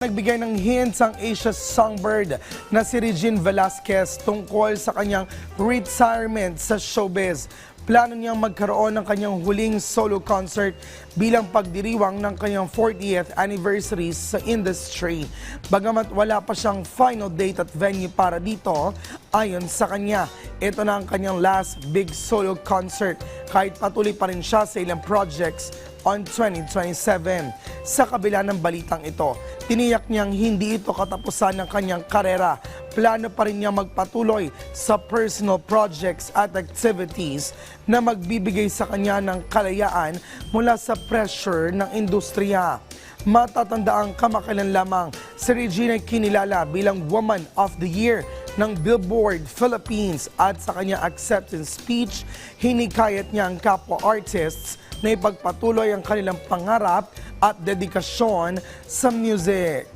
Nagbigay ng hints ang Asia Songbird na si Regine Velasquez tungkol sa kanyang retirement sa showbiz. Plano niyang magkaroon ng kanyang huling solo concert bilang pagdiriwang ng kanyang 40th anniversary sa industry. Bagamat wala pa siyang final date at venue para dito, ayon sa kanya, ito na ang kanyang last big solo concert kahit patuloy pa rin siya sa ilang projects on 2027. Sa kabila ng balitang ito, tiniyak niyang hindi ito katapusan ng kanyang karera. Plano pa rin niya magpatuloy sa personal projects at activities na magbibigay sa kanya ng kalayaan mula sa pressure ng industriya. Matatandaang kamakailan lamang, si Regine ay kinilala bilang Woman of the Year ng Billboard Philippines at sa kanyang acceptance speech, hinikayat niya ang kapwa artists na ipagpatuloy ang kanilang pangarap at dedikasyon sa music.